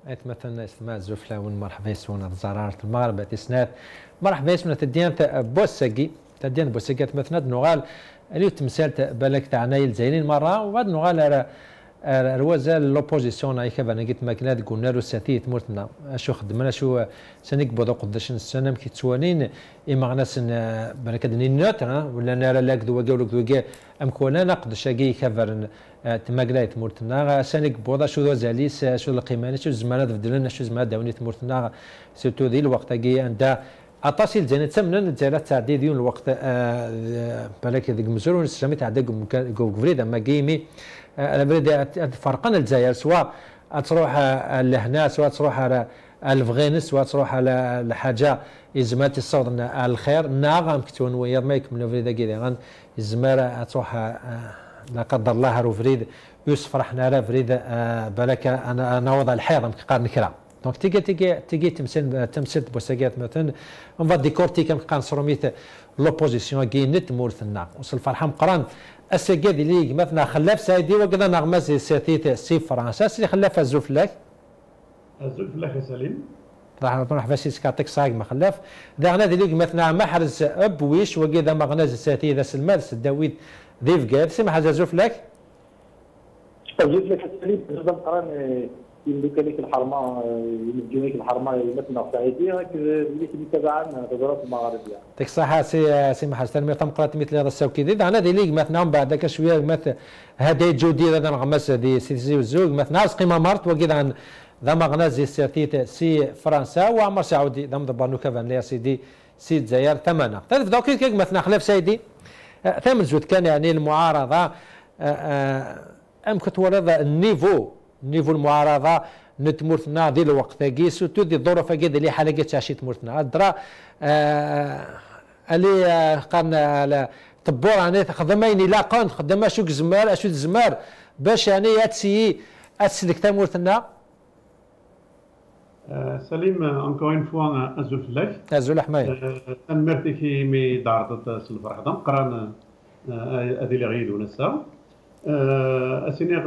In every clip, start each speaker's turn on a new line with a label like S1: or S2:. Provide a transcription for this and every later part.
S1: مثلا اسماء زفلاون مرحبا يسونا زرارة المغرب تسنات مرحبا يسونا تديان بوسكي تديان بوسكي مثلا نغال اللي تمثال بالك تاع نايل زينين مره وبعد نغال الوزال لوبوزيسيون هاي كيف انا قلت ماكنات قلنا له ساتيت مرتنا شو خدمنا شو سنك بوضو قداش السنه كي تسوانين اما غناس بالك دني نوت ولا نرى لك دو قولك دو ام كونا نقد شاقي كفر تماكلايت مرتنا سنك بوضا شو زاليس شو القيمانه شو الزمانات بدلنا شو زمان داونيت مرتنا سيرتو ذي الوقت كي عندها اتصل زين تسمنا نتزالات تعدي ديون الوقت بالك ذيك مزرون سميت عندك فريد اما جيمي انا فرقنا الجزائر سواء تروح لهنا سواء تروح الفغينس سواء تروح لحاجه يزمات الصوت الخير ناغم كتون ويا ما يكملوا فريد كذا الزماره تروح لا قدر الله روفريد يوسف رحنا راه فريد بالك انا وضع الحيض كقار نكره دونك تيجي تمثل بوساكات مثلا اون فا ديكورتيكا كان صروميت لوبوزيسيون كي نت مورثنا وصل فرحه مقران السكاد اللي مثلا خلاف سايدي وكذا نغمس ساتيت سي فرنسا اللي خلاف الزفلاك
S2: الزفلاك سليم
S1: راح نروح باش يسكاتك صاق ما خلاف داغنا اللي مثلا محرز اب ويش وكذا مغناز ساتي ذا سلمان داويد ذيف قال سمح الزفلاك
S3: الزفلاك سليم مقران يملك لك الحرمه يملك لك الحرمه مثلا سعيديه اللي تبعنا الوزارات المغربيه.
S1: يعطيك الصحه سي محمد سلمي تم قرات مثل هذا السوكي ذي انا ذي ليك مثلا بعد شويه مثل هذا جودي هذا نغمس هذه سي والزوج مثلا قيمه مرت وكذا ذا مغنازي سيرتيت سي فرنسا وعمر سعودي ذا مضبانو كفان يا سيدي سي الجزائر ثمنه تعرف دوك مثلا خلاف سيدي ثمن زود كان يعني المعارضه ام كتورد النيفو المعارضه نتمرتنا ذي الوقت كي سوتو ذي الظروف كي اللي حلقه عشيت مرتنا الدرا اللي قان طبور يعني خدمين لا قان خدمه شو زمار شو الزمار باش يعني اتسي اسلك تمرتنا
S2: سليم انكور اون فوا
S1: ازول حماي
S2: مرتي كي مي دارت الفرح دم قران هذه اللي غيدو نسا اسيني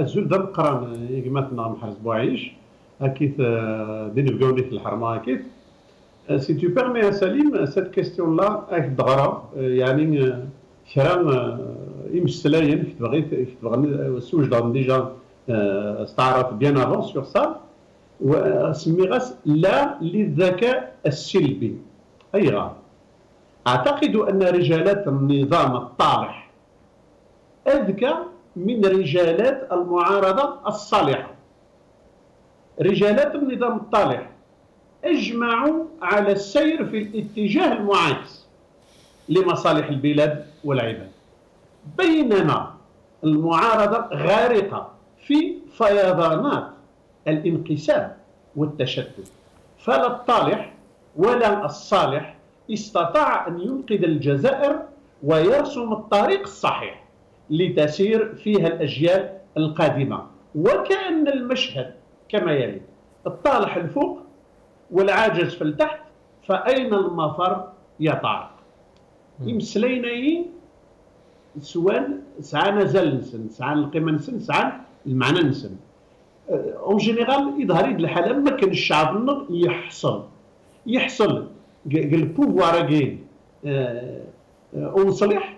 S2: الزول دم قران يقمتنا محرز بوعيش اكيد دين بقولي في الحرمه اكيد سي تو بيرمي سليم سيت كيستيون لا اك دغرا يعني كرام يمسلاين كي تبغي سوج دون ديجا استعرف بيان افون سور سا وسميغاس لا للذكاء السلبي ايغا اعتقد ان رجالات النظام الطالح اذكى من رجالات المعارضه الصالحه. رجالات النظام الطالح اجمعوا على السير في الاتجاه المعاكس لمصالح البلاد والعباد، بينما المعارضه غارقه في فيضانات الانقسام والتشتت، فلا الطالح ولا الصالح استطاع ان ينقذ الجزائر ويرسم الطريق الصحيح لتسير فيها الأجيال القادمة. وكأن المشهد كما يلي: الطالح الفوق والعاجز في التحت، فأين المفر يا طارق؟ يمسليناي سوان سعانا زل نسن سعان القيمة نسن سعان المعنى نسن اون جينيرال يظهر يد الحالة ما كان الشعب يحصل قال بوفوار كاين ونصلح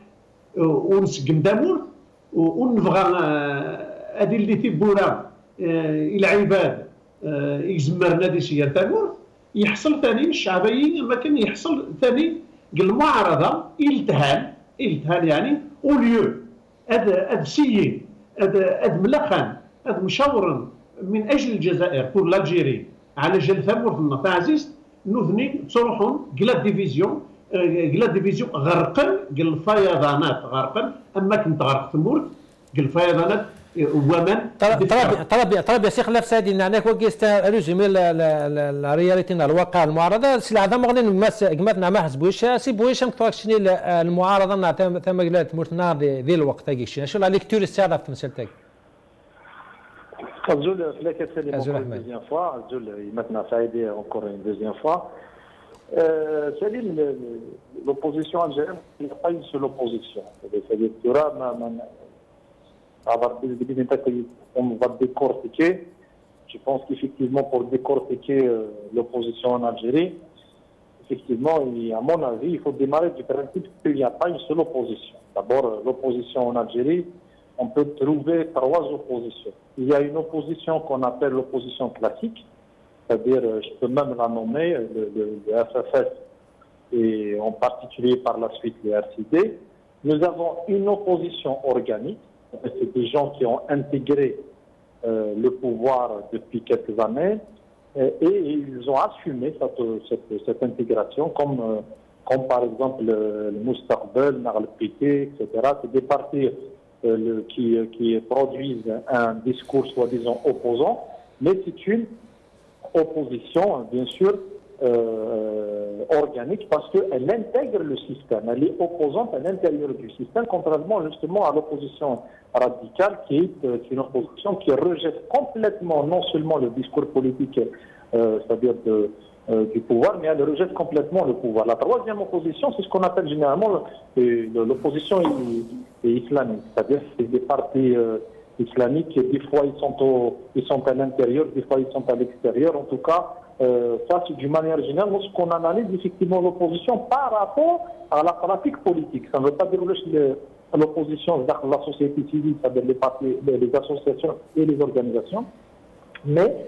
S2: ونسقم دامور ونبغى هذه اللي تيبورا العباد يزمرنا دي سير دامور يحصل ثاني الشعبي ما كان يحصل ثاني المعارضه التهان يعني اوليو هذا سيين هذا ملخن هذا مشاور من اجل الجزائر بور لالجيري على جال ثمور عزيز نوثني تروحون كلا ديفيزيون غرقا قال الفيضانات غرقا اما كنت غرق ثمور قال الفيضانات ومن
S1: طلب يا شيخ لاف سادي نعناك وكيستا ريزومي الرياليتي الواقع المعارضه سلعه ذا مغنين قمتنا ما حسبوش سي بويش شنو المعارضه نع ثم قالت مرتنا ذي الوقت كيشي شو لا ليكتور الساعه في مسلتك
S3: الزول فلاك سالي دوزيام فوا الزول مثلا سعيدي اونكور اون دوزيام فوا سالي لوبوزيسيون الجزائريه قايل سو لوبوزيسيون c'est-à-dire ترى ما عبر بدي انت اون فا ديكورتيكي Je pense qu'effectivement, pour décortiquer l'opposition en Algérie, effectivement, à mon avis, il faut démarrer du principe qu'il n'y a pas une seule opposition. D'abord, l'opposition en Algérie, on peut trouver trois oppositions. Il y a une opposition qu'on appelle l'opposition classique, c'est-à-dire, je peux même la nommer, le FFS, et en particulier par la suite le RCD. Nous avons une opposition organique, c'est des gens qui ont intégré le pouvoir depuis quelques années, et ils ont assumé cette intégration, comme par exemple le Moustaqbel, Nahl Piqué, etc. C'est des partis qui produisent un discours soi-disant opposant, mais c'est une opposition, bien sûr, organique, parce qu'elle intègre le système, elle est opposante à l'intérieur du système, contrairement justement à l'opposition radicale, qui est une opposition qui rejette complètement non seulement le discours politique, c'est-à-dire du pouvoir, mais elle rejette complètement le pouvoir. La troisième opposition, c'est ce qu'on appelle généralement l'opposition islamique, c'est-à-dire c'est des partis islamiques, des fois ils sont à l'intérieur, des fois ils sont à l'extérieur, en tout cas, ça c'est d'une manière générale, lorsqu'on analyse effectivement l'opposition par rapport à la pratique politique. Ça ne veut pas dire l'opposition dans la société civile, c'est-à-dire les partis, les associations et les organisations, mais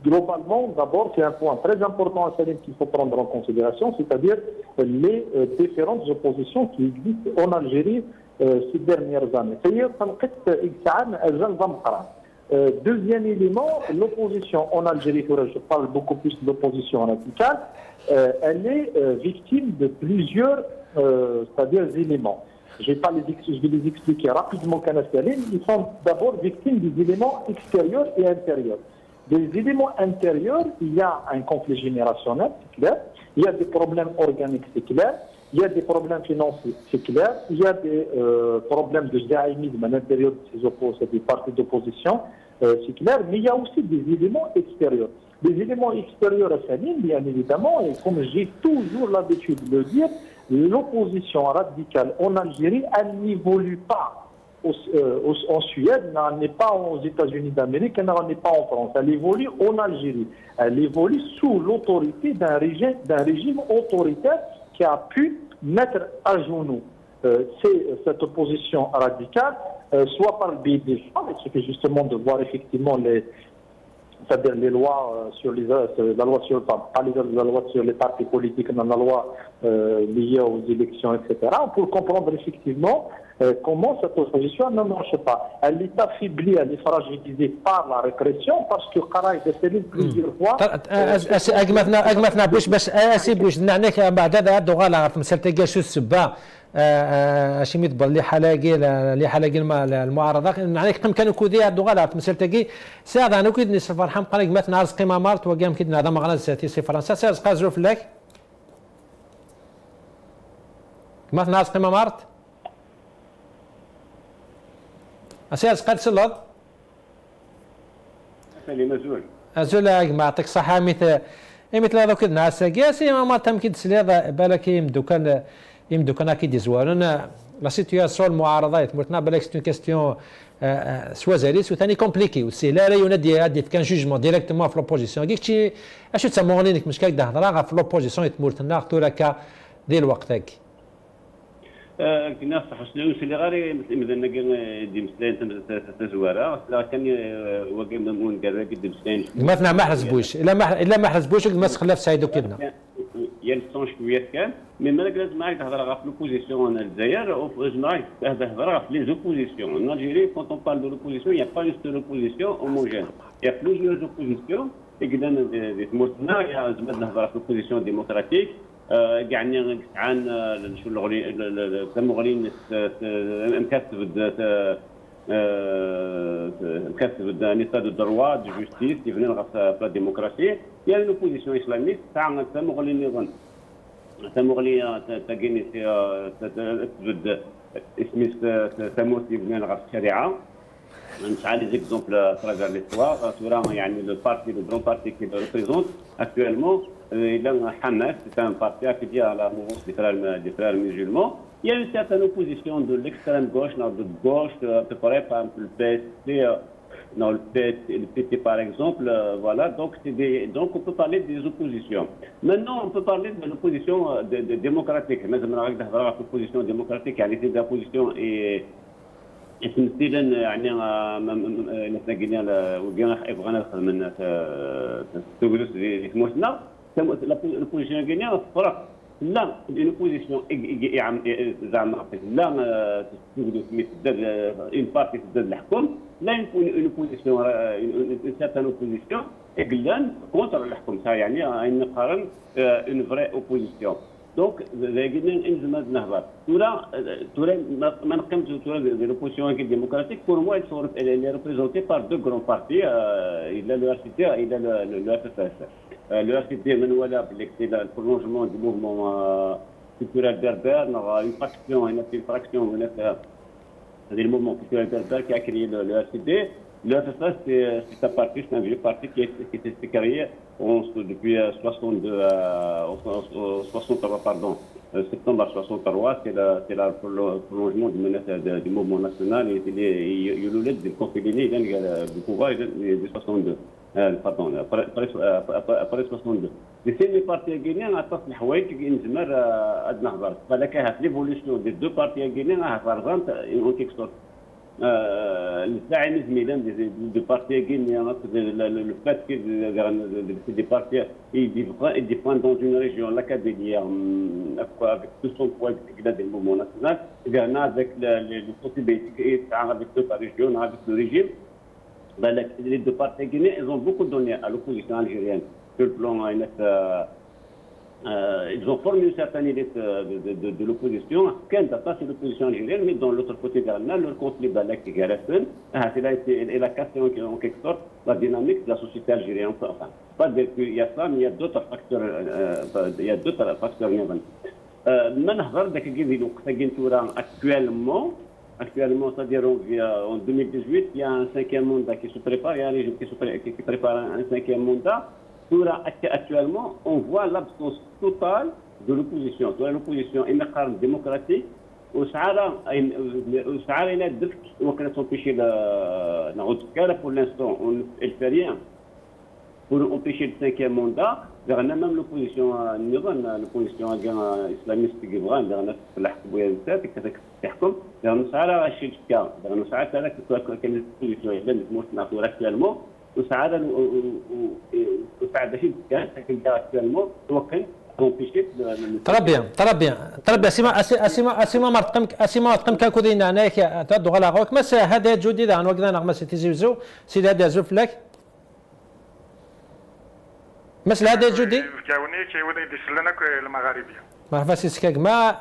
S3: globalement, d'abord, c'est un point très important à Salim qu'il faut prendre en considération, c'est-à-dire les différentes oppositions qui existent en Algérie ces dernières années. Deuxième élément, l'opposition en Algérie, je parle beaucoup plus de l'opposition radicale, elle est victime de plusieurs c'est-à-dire éléments. Je vais les expliquer rapidement. Ils sont d'abord victimes des éléments extérieurs et intérieurs. Des éléments intérieurs, il y a un conflit générationnel, c'est clair. Il y a des problèmes organiques, c'est clair. Il y a des problèmes financiers, c'est clair. Il y a des problèmes de jaïmisme à l'intérieur de ces partis d'opposition, c'est clair. Mais il y a aussi des éléments extérieurs. Des éléments extérieurs à Salim, bien évidemment, et comme j'ai toujours l'habitude de le dire, l'opposition radicale en Algérie, elle n'évolue pas en Suède, elle n'est pas aux États-Unis d'Amérique, elle n'est pas en France. Elle évolue en Algérie. Elle évolue sous l'autorité d'un régime autoritaire qui a pu mettre à genoux cette opposition radicale, soit par le biais des gens, il suffit justement de voir effectivement c'est-à-dire les lois sur la loi sur les partis politiques, la loi liée aux élections, etc., pour comprendre effectivement comment cette opposition ne marche pas. Elle est affaiblie, elle est fragilisée par la répression, parce que Qaraï décède plusieurs fois.
S1: أجمعنا باش اسيب واش نعنيك بعد هذا دوغا لا مسالتي شو السبا شيميت بل لي حلاقي المعارضه نعنيك قم كانوا كودي دوغا لا مسالتي ساعد انا كيد نصف فرحم قال مات نهار قيمه مارت وقام كيد هذا ما غنز سي فرنسا ساعد قازرو فلاك مات نهار قيمه مارت اساس قد سلط
S4: سالي مزول
S1: ازول ما يعطيك الصحه مثل هذا كد ناس كاسي ما تمكن تسلي بالك يمدو كان اكيد يزوالون لا سيتياسيون المعارضه تمرتنا بالك سي كيستيون سوا زاليس وثاني كومبليكي وسي لا ينادي كان جوجمون ديريكتومون في لوبوزيسيون كيكشي اش تسمون لينك مش كاك هضره في لوبوزيسيون تمرتنا توركا ديال الوقت هاك
S4: كنا صح شنو اللي غير مثلا دي مسلين تزواره لا كان وقمنا مون قال لك دي مسلين
S1: مثلا ما حسبوش الا ما حسبوش ما خلاف سعيد وكدنا
S4: يلصون شويه كان مي مالك لازم معاك تهضر في لوبوزيسيون الجزائر او في جماعه تهضر في لي زوبوزيسيون en Algérie quand on parle de l'opposition il n'y a pas une seule opposition homogène il y a plusieurs oppositions et كذا تمرتنا يا زعما نهضر في l'opposition démocratique قاعدين عن شو الغولين كمغولين مكتب نيتا دو دروا دو جوستيس يبني في لا ديموكراسي يعني لوبوزيسيون اسلاميك تاع كمغولين نظن كمغولين تاكيني تبد اسمي تموت يبني في الشريعه نتاع لي زيكزومبل تراجع ليستوار تورا يعني لو بارتي لو غران بارتي كي ريبريزونت اكtuellement il Hamas, c'est un parti affilié à la mouvance des frères musulmans. Il y a une certaine opposition de l'extrême gauche, de gauche, à peu près, par exemple, le PSC, Non, le PT par exemple, voilà, donc on peut parler des oppositions. Maintenant, on peut parler de l'opposition démocratique. Mais l'opposition démocratique, c'est de l'opposition et مثلا يعني نتلاقينا وكان بغينا ندخل من تونس اللي موسنا البوزيسيون كينيا فرق لا البوزيسيون زعما لا تسدد اون بارتي تسدد الحكم لا يكون اون بوزيسيون اون سيرتان اوبوزيسيون اقلان كونتر الحكم يعني نقارن اون فري اوبوزيسيون دونك قلنا ننزل هذا النهضه تورا ما نقمش تورا دي لوبوزيسيون ديموكراتيك بور موا اللي ريبريزونتي بار دو غران بارتي الى لو ار سي تي الى لو اف اس اس لو ار سي تي من ولا بالكسي البرولونجمون دو موفمون كولتورال بربر اون فاكسيون هنا في فراكسيون هناك هذا الموفمون كولتورال بربر qui a créé le RCD. Le FFS, c'est un parti, c'est un vieux parti qui a été créé depuis septembre 63, c'est le prolongement du mouvement national et du conflit du pouvoir de 62. Pardon, après 62. C'est les partis guinéens à تصل حوايج نجمر عاد نهضر فهذاك ليفولوسيون دي دو بارتي غينيان ريبريزونت اون كيك سورت الزعيم زميلان دي بارتي غينيان le fait que des partis ils défendent dans une région l'académie avec tout son poids du mouvement national avec les possibilités avec toute la région avec le régime. Les deux partis guinéens ils ont beaucoup donné à l'opposition algérienne sur le plan ils ont formé une certaine élite de l'opposition. Quand c'est l'opposition algérienne, mais dans l'autre côté de le conflit qui est la cassé en quelque sorte la dynamique de la société algérienne. Enfin, pas dire qu'il y a ça, mais il y a d'autres facteurs. Actuellement, c'est-à-dire en 2018, il y a un cinquième mandat qui se prépare, il y a un régime qui prépare un cinquième mandat. Actuellement, on voit l'absence totale de l'opposition. L'opposition est une carte démocratique. Pour l'instant, elle ne fait rien pour empêcher le cinquième mandat. Même l'opposition islamiste qui actuellement.
S1: Très bien. اسيما مرتقم كاكودين هناك تدو غلا غوك مس هذا جودي ذا وقدنا نغمس تيزيوزو سيد هذا زوف لك مس هذا جودي
S5: جاوني كيودي يدسلنا المغاربيه
S1: ما فاسيس كاك ما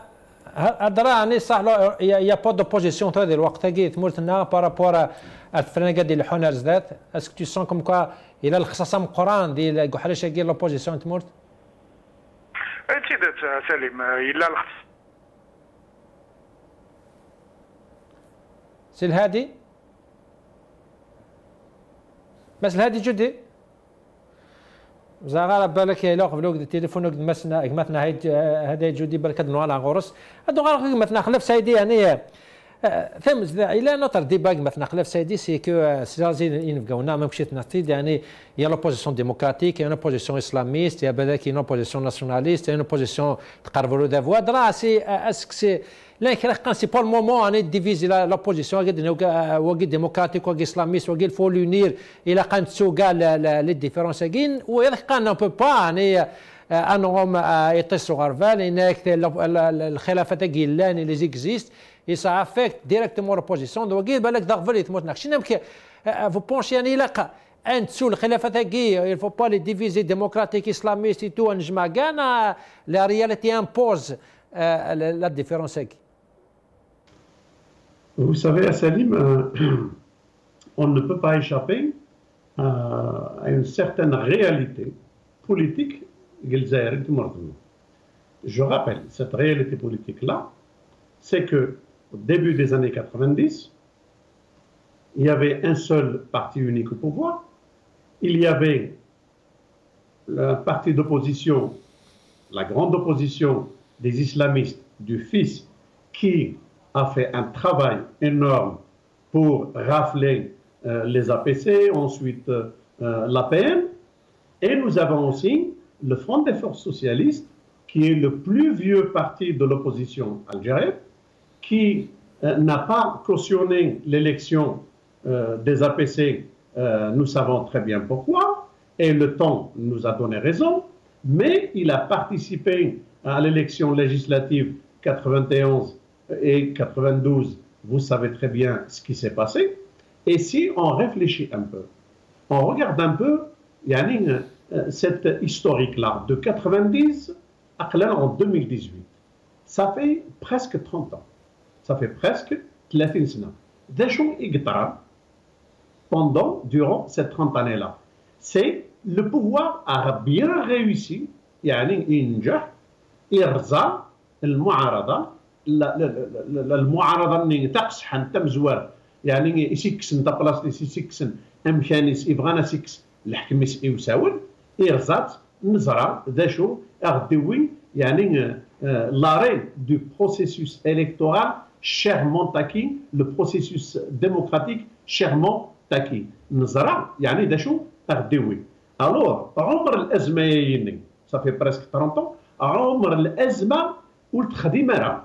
S1: أدراني صح يا با دوبوزيسيون هذا الوقت كي ثمرتنا بارابور الفرنقه ديال الحونرز ذات اسكو تو سون كوم كوا الى الخصاصه مقران ديال كحريشه كي لوبوزيسيون تمرت
S5: اكيد سليم الى
S1: سي الهادي بس الهادي جدي زغار بالك الا قبلوك التليفون مثلا هذا جودي بالك نوال غورس هادو غير مثلا خلف سايدي يعني ثم الى نوتر ديباغ مثلا خلف سايدي سي كو سيزازين ينفقونا ما مشيت نعطيد يعني يا لوبوزيسيون ديموكراتيك يا لوبوزيسيون اسلاميست يا بالك يا لوبوزيسيون ناسيوناليست يا لوبوزيسيون تقربوا له دافوا درا سي اسك سي لا كان سي بور مومون اني ديفيزي لوبوزيسيون وقت ديموكراتيك وقت اسلاميست وقت فو لونير الى قامت سوكا لي ديفيرونس كاين ويلقى نو بو با يعني انهم يتصلوا غرفال انك الخلافات كيلان اللي زيكزيست يسا افيكت ديريكتومون لوبوزيسيون وقت بالك دغفل يتموت ناقشين يمكن فو بونشي يعني لا ان تسول الخلافات كي il faut pas les diviser démocratique islamiste et tout نجمع كاع la réalité impose la différence.
S2: Vous savez, Salim, on ne peut pas échapper à une certaine réalité politique. Je rappelle, cette réalité politique-là, c'est que au début des années 90, il y avait un seul parti unique au pouvoir. Il y avait le parti d'opposition, la grande opposition des islamistes, du fils, qui a fait un travail énorme pour rafler les APC, ensuite l'APN, et nous avons aussi le Front des forces socialistes, qui est le plus vieux parti de l'opposition algérienne, qui n'a pas cautionné l'élection des APC. Nous savons très bien pourquoi, et le temps nous a donné raison, mais il a participé à l'élection législative 91 et 92. Vous savez très bien ce qui s'est passé. Et si on réfléchit un peu, on regarde un peu cette historique-là, de 90 en 2018, ça fait presque 30 ans. Ça fait presque 30 سنة. D'achou igtra durant ces 30 années-là. C'est le pouvoir a bien réussi, ينجح إرزاق المعارضة المعارضة اللي تقصح نتا مزوار يسكس نتا بلاص يسكس امكانيس يبغانا سكس الحكميس يساول إرزاق نزرع داشو أغدوي l'arrêt du processus électoral chèrement acquis, le processus démocratique chèrement acquis. نزرع داشو أغدوي. Alors, عمر الأزمة ça fait presque 30 ans, عمر الأزمة والتخديمة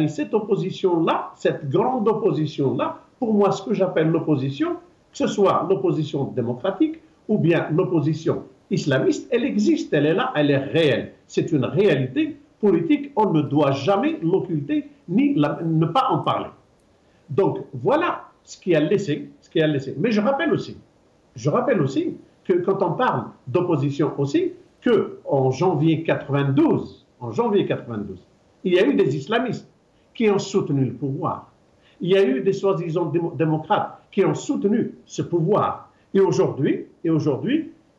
S2: cette opposition-là, cette grande opposition-là, pour moi, ce que j'appelle l'opposition, que ce soit l'opposition démocratique ou bien l'opposition islamiste, elle existe, elle est là, elle est réelle. C'est une réalité politique, on ne doit jamais l'occulter ni ne pas en parler. Donc, voilà ce qui a laissé. Mais je rappelle aussi que quand on parle d'opposition aussi, qu'en janvier 92, il y a eu des islamistes qui ont soutenu le pouvoir. Il y a eu des soi-disant démocrates qui ont soutenu ce pouvoir. Et aujourd'hui,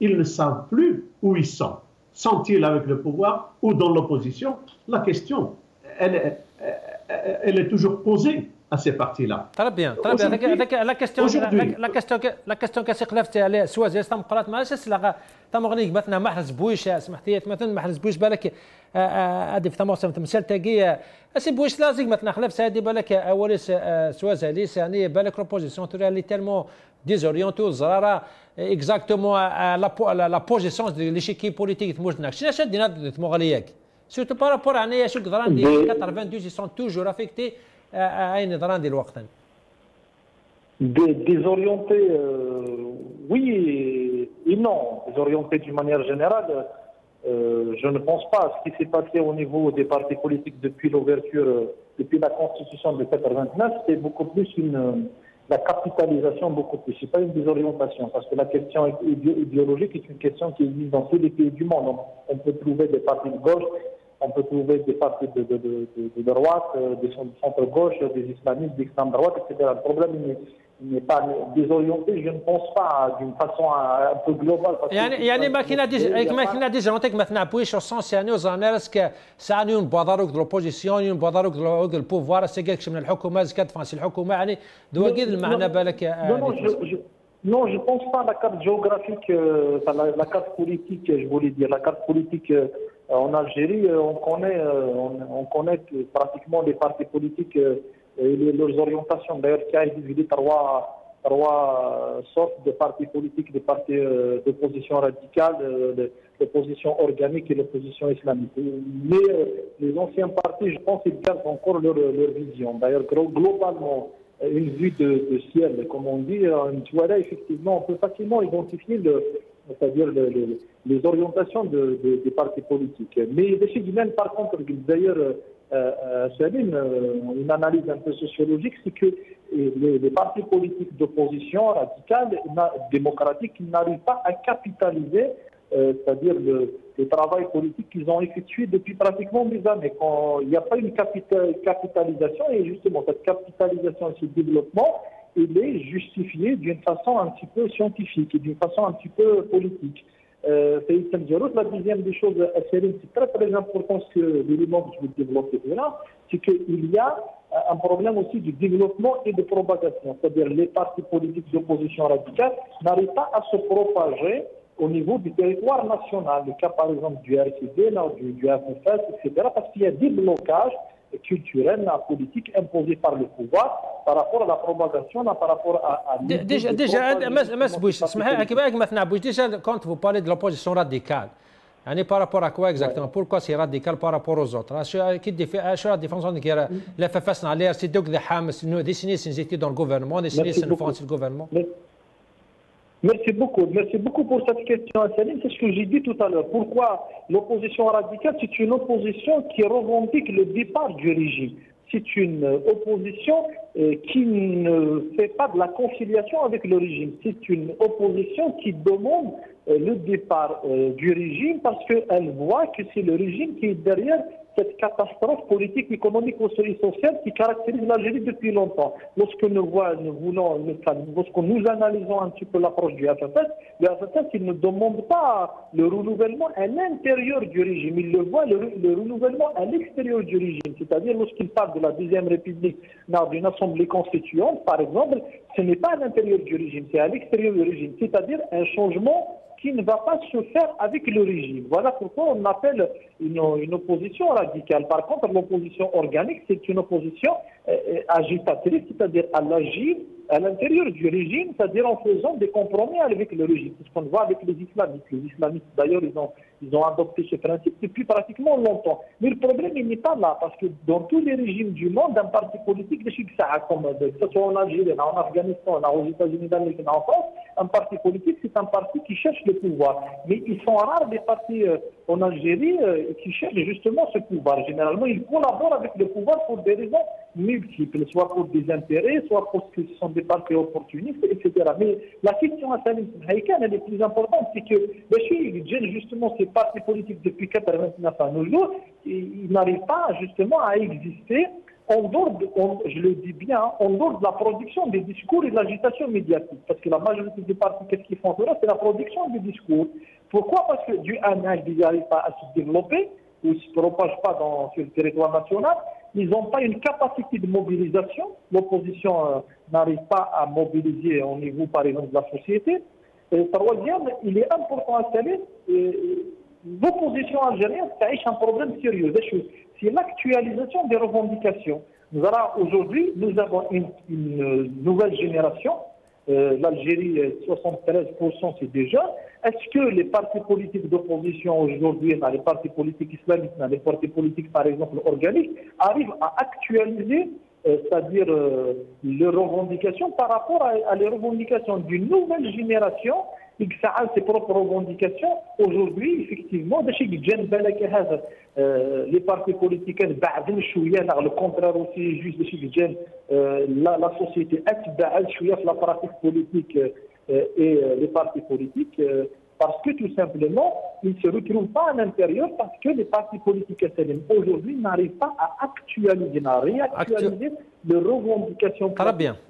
S2: ils ne savent plus où ils sont. Sont-ils avec le pouvoir ou dans l'opposition? La question, elle est toujours posée à ces partis-là.
S1: Très bien. La question كسي قلفتي عليها سوازي قرات مع اساس تمغنيك مثلا محرز بويش سمحتي مثلا محرز بويش بالك هذه في تماصم تمثال تاقيه اسي بويش لازم مثلا خلف هذه بالك اوليس سوازي ليس بالك روبوزيسيون تورالي تالمون ديزوريونتو زراره اكزاكتومون لا بوزيسيون دي ليشيكي بوليتيك تموجنا شنو دينا تمغلياك سورتو بارابور عنيا شو قدران دي 92 ils sont toujours affectés أين ضران دي الوقت؟
S3: Désorientés, oui et non. Désorientés d'une manière générale, je ne pense pas. Ce qui s'est passé au niveau des partis politiques depuis l'ouverture, depuis la constitution de 1989, c'est beaucoup plus la capitalisation, beaucoup plus. Ce n'est pas une désorientation, parce que la question idéologique est une question qui existe dans tous les pays du monde. On peut trouver des partis de gauche, on peut trouver des partis de droite, des centre-gauche, des islamistes, d'extrême droite, etc. Le problème n'est pas désorienté, je ne pense pas d'une façon un peu globale.
S1: ما كنا ديجونتيك مثلا بويش السونس وزانيرسك سانيون باداروك دو لوبوزيسيون باداروك دو البوفوار سيكش من الحكومه زكات فانسي الحكومه دواقيد المعنى بالك.
S3: Non, je ne pense pas à la carte géographique, la carte politique, je voulais dire. La carte politique en Algérie, on connaît pratiquement les partis politiques et leurs orientations. D'ailleurs, qui a divisé trois sortes de partis politiques, des partis d'opposition radicale, l'opposition organique et l'opposition islamique. Mais les anciens partis, je pense, ils gardent encore leur vision. D'ailleurs, globalement, une vue de ciel, comme on dit, voilà, effectivement, on peut facilement identifier c'est-à-dire les orientations des partis politiques. Mais chez Guilaine, par contre, d'ailleurs, Salim, une analyse un peu sociologique, c'est que les partis politiques d'opposition radicale, démocratique, n'arrivent pas à capitaliser, c'est-à-dire le travail politique qu'ils ont effectué depuis pratiquement des années. Quand il n'y a pas une capitalisation, et justement cette capitalisation et ce développement, il est justifié d'une façon un petit peu scientifique et d'une façon un petit peu politique. La deuxième des choses, c'est très très important, ce que l'élément que je veux développer là, c'est qu'il y a un problème aussi de développement et de propagation. C'est-à-dire les partis politiques d'opposition radicale n'arrivent pas à se propager au niveau du territoire national. Le cas par exemple du RCD, du FFS, etc. Parce qu'il y a des blocages culturelle, la politique imposée par le pouvoir par rapport à la propagation, par rapport à...
S1: Déjà, quand vous parlez de l'opposition radicale, par rapport à quoi exactement? Pourquoi c'est radical par rapport aux autres? شو la différence entre la FFS c'est donc des Hamas, des sinistres étaient dans le gouvernement, des sinistres ne font le gouvernement.
S3: Merci beaucoup pour cette question, Salim. C'est ce que j'ai dit tout à l'heure. Pourquoi l'opposition radicale? C'est une opposition qui revendique le départ du régime. C'est une opposition qui ne fait pas de la conciliation avec le régime. C'est une opposition qui demande le départ du régime parce qu'elle voit que c'est le régime qui est derrière cette catastrophe politique, économique et sociale qui caractérise l'Algérie depuis longtemps. Lorsque nous analysons un petit peu l'approche du FFS, le FFS il ne demande pas le renouvellement à l'intérieur du régime, il le voit le renouvellement à l'extérieur du régime. C'est-à-dire lorsqu'il parle de la deuxième République dans une assemblée constituante, par exemple, ce n'est pas à l'intérieur du régime, c'est à l'extérieur du régime. C'est-à-dire un changement qui ne va pas se faire avec le régime. Voilà pourquoi on appelle une opposition radicale. Par contre, l'opposition organique, c'est une opposition agitatrice, c'est-à-dire à l'agir à l'intérieur du régime, c'est-à-dire en faisant des compromis avec le régime. C'est ce qu'on voit avec les islamistes. Les islamistes, d'ailleurs, ils ont adopté ce principe depuis pratiquement longtemps. Mais le problème, il n'est pas là, parce que dans tous les régimes du monde, un parti politique, que ce soit en Algérie, en Afghanistan, aux États-Unis d'Amérique, en France, un parti politique, c'est un parti qui cherche le pouvoir. Mais ils sont rares des partis en Algérie qui cherchent justement ce pouvoir. Généralement, ils collaborent avec le pouvoir pour des raisons multiples, soit pour des intérêts, soit parce que ce sont des partis opportunistes, etc. Mais la question à Salim Haïkan, elle est plus importante, c'est que justement ces partis politiques depuis 1989 à nos jours, ils n'arrivent pas justement à exister en dehors, je le dis bien, en dehors de la production des discours et de l'agitation médiatique. Parce que la majorité des partis, qu'est-ce qu'ils font? C'est la production des discours. Pourquoi? Parce que du âge, ils n'arrivent pas à se développer, ou ne se propagent pas sur le territoire national. Ils n'ont pas une capacité de mobilisation. L'opposition n'arrive pas à mobiliser au niveau, par exemple, de la société. Et troisième, il est important à saluer, l'opposition algérienne, ça a un problème sérieux. C'est l'actualisation des revendications. Aujourd'hui, nous avons une nouvelle génération. L'Algérie, 73%, c'est déjà. Est-ce que les partis politiques d'opposition aujourd'hui, les partis politiques islamiques, les partis politiques, par exemple, organiques, arrivent à actualiser, c'est-à-dire les revendications par rapport à les revendications d'une nouvelle génération et que ça a ses propres revendications? Aujourd'hui, effectivement, les partis politiques, le contraire aussi, juste la société, la pratique politique et les partis politiques, parce que tout simplement, ils ne se retrouvent pas à l'intérieur parce que les partis politiques aujourd'hui n'arrivent pas à réactualiser les revendications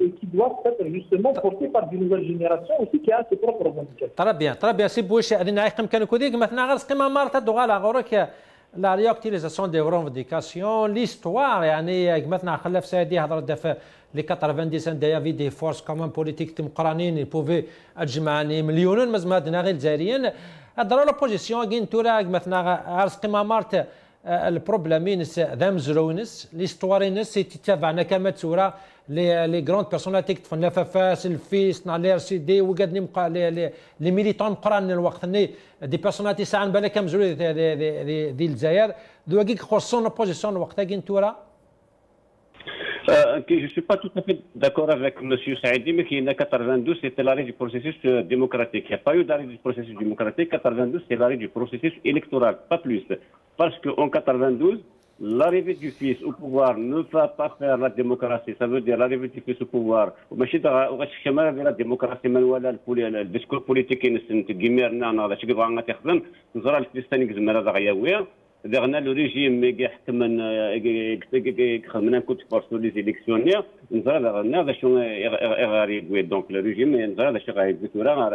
S3: et qui doivent être justement portées par de nouvelles générations aussi qui a ses propres revendications.
S1: Très bien. C'est pour ça que maintenant, la réactualisation des revendications, l'histoire, maintenant, les 90 il y avait des forces quand même politiques démocratiques qui pouvaient ajmani مليون مازال غير الجزائريين هضروا لوبوزيسيون كاين تورا مثلا عرس قمامرت البروبليمين ذم زرونس ليستوارينس تتابعنا كما تورا لي غروند بيرسوناليتي تفن لافاس الفيس نا لي ار سي دي وقادني مقا لي ميليتون مقران الوقت ني دي بيرسوناليتي ساعه بالك كم زرو ديال الجزائر دواكي خصون لوبوزيسيون وقتها كاين تورا.
S4: Je ne suis pas tout à fait d'accord avec M. Saïdi, mais qui en 92, c'était l'arrêt du processus démocratique. Il n'y a pas eu d'arrêt du processus démocratique. 92, c'est l'arrêt du processus électoral, pas plus. Parce qu'en 92, l'arrivée du fils au pouvoir ne va pas faire la démocratie. Ça veut dire l'arrivée du fils au pouvoir. La démocratie manuelle, le discours politique, درنا لو ريجيم يحكم من كنت فرصو لي زيليكسيونير نزرا درنا شنو غاريب دونك لو ريجيم نزرا شنو غاريب تورا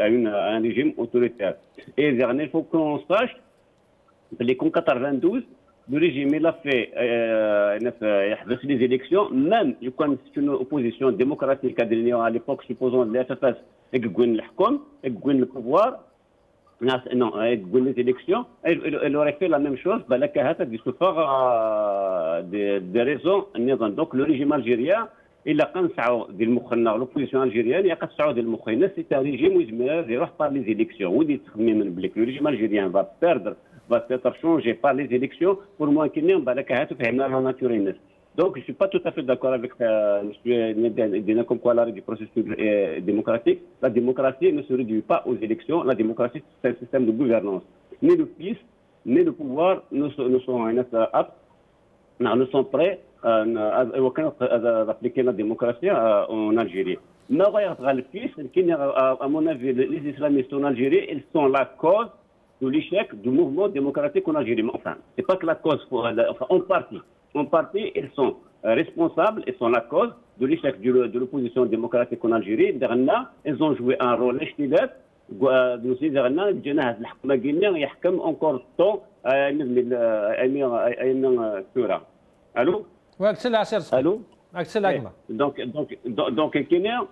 S4: ان ريجيم اوتوريتير اي درنا فو كون ساش بلي كون 92 le régime il a fait يحبس les élections même يكون une opposition démocratique à l'époque supposons les FFS يقوين الحكم يقوين البوفوار Non, les élections, elle aurait fait la même chose, des raisons. Donc le régime algérien, il a l'opposition algérienne, c'est un régime où il par les élections. Le régime algérien va perdre, va être changé par les élections pour moi qu'il n'y ait pas la nature. Donc, je ne suis pas tout à fait d'accord avec M. comme quoi l'arrêt du processus démocratique. La démocratie ne se réduit pas aux élections. La démocratie, c'est un système de gouvernance. Ni le fils, ni le pouvoir ne sont aptes, ne sont prêts à appliquer la démocratie en Algérie. Mais regarde le fils, à mon avis, les islamistes en Algérie, ils sont la cause de l'échec du mouvement démocratique en Algérie. Enfin, ce n'est pas que la cause, en partie, ils sont responsables, ils sont la cause de l'échec de l'opposition démocratique en Algérie. Ils ont joué un rôle اجتهاد. Nous disons الجناح الحكومة الجنيه يحكم encore temps Allô? Allô? Donc الكينيا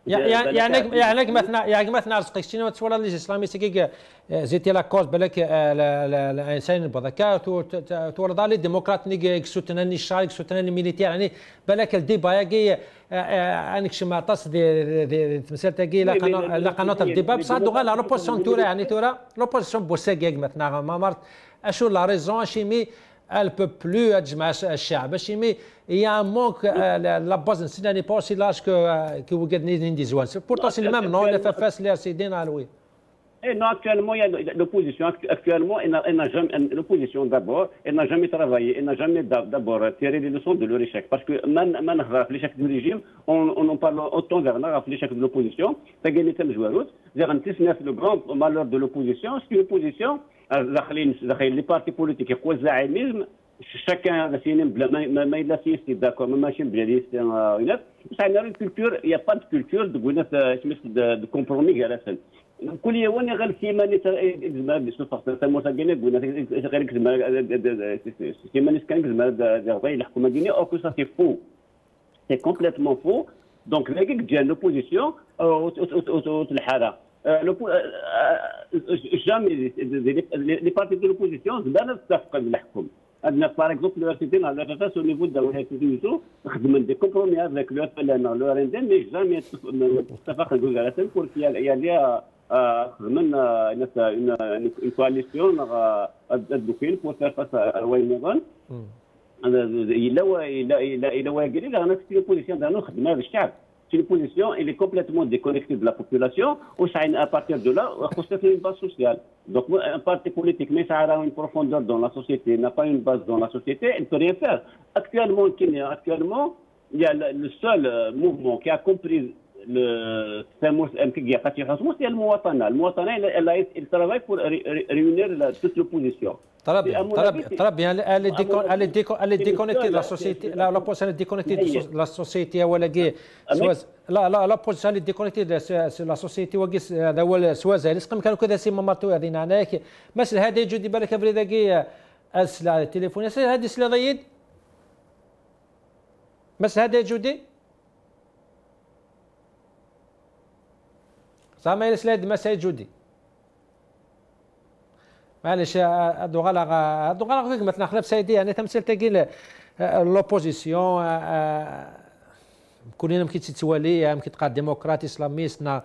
S1: يعني مثلا رزقك شنو تصور لي الاسلامي سكيك زيتي لا كوز بالك الانسان بذكاء تورد لي ديمقراط نيك سوتناني الشارك سوتناني ميليتير يعني بالك الديبا ياكي انك شما طاس دي تمثال تاكي لا قناه الديبا بصح دوغا لا لوبوزيسيون تورا يعني تورا لوبوزيسيون بوساكيك مثلا ما مرت اشو لا ريزون شيمي elle peut plus تجمع الشعب شيمي il y a un manque la base n'est pas aussi large que vous gagnez des zones pourtant c'est le même non le FFS les RCD à louer.
S4: Et non, actuellement, il y a l'opposition. Actuellement, l'opposition d'abord, elle n'a jamais travaillé, elle n'a jamais d'abord tiré les leçons de leur échec. Parce que l'échec du régime, on en parle autant vers l'échec de l'opposition. Ça gagne tel joueur. Le grand malheur de l'opposition, c'est que l'opposition, les partis politiques, chacun a c'est d'accord, une culture, il n'y a pas de culture de compromis. كل يوم يغل فيما نتزما بصفة المسجلين قلنا غير كزما فيما نسكن كزما دغباي الحكومة الدينية أو كو سا سي فو سي كومبليتمون فو دونك لاكيك ديال لوبوزيسيون أو الحالة جامي لي بارتي دو لوبوزيسيون زعما تتفق بالحكم عندنا باغ اكزومبل لو على الاساس او نيفو الدولة تيزو خدمنا دي كومبرومي افيك لو فلان لو ريندين مي جامي اتفق الجزائر بور كيا خدمنا une coalition الدخيل pour faire face à Ouaimougan. Il a واجري لأن c'est une position d'un خدمة بالشعب. C'est une position, elle est complètement déconnectée de la population. À partir de là, on se fait une base sociale. Donc un parti politique, mais ça a une profondeur dans la société, n'a pas une base dans la société, elle ne peut rien faire. Actuellement, il y a le seul mouvement qui a compris c'est le Mouatana. Le Mouatana, il travaille pour réunir toute l'opposition.
S1: Très bien. Elle est déconnectée de la société. L'opposition est déconnectée de la société. L'opposition est déconnectée de la société. الأول سوازة لسقم كانوا كذا سيما مرتو هذين عناك مثل هذا يجي بالك أبريداكي السلعة التليفونية هذه سلا ضيد مثل هذا يجودي زعما الاسلام مسائل جودي معليش هادو غلق فيك مثلا خلاف سيدي يعني تمثيل تاكي لوبوزيسيون كلنا يمكن تتوالي يمكن تلقى ديمقراطي اسلاميست نا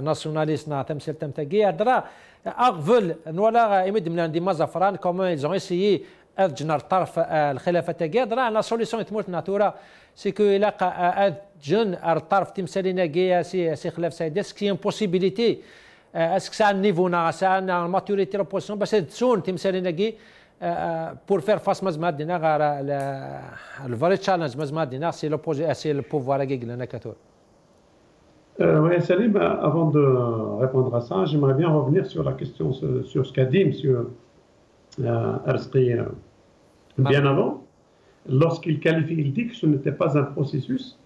S1: ناسيوناليست نا تمثيل تاكي هضره اغفل ولا يمد من عندي مازافران كومون ils ont essayé أجنر طرف الخلافة تاكي هضره لا سوليسيون تموت ناتورا سي كو يلاقى جن الطرف تمثالي ناكيا سي خلاف سيدي اسكو ان بوسيبيليتي اسكو سا نيفو نا سا ماتوريتي لوبوزيسيون باش تسون تمثالي ناكي بور فير فاس مازما دينا غير الفري تشالنج مازما دينا سي لوبوزي سي البوفوار كي قلنا كاتور.
S2: Oui, Salim, avant de répondre à ça, j'aimerais bien revenir sur la question, sur ce qu'a dit M. Arzqi bien avant. Lorsqu'il qualifie, il dit que ce n'était pas un processus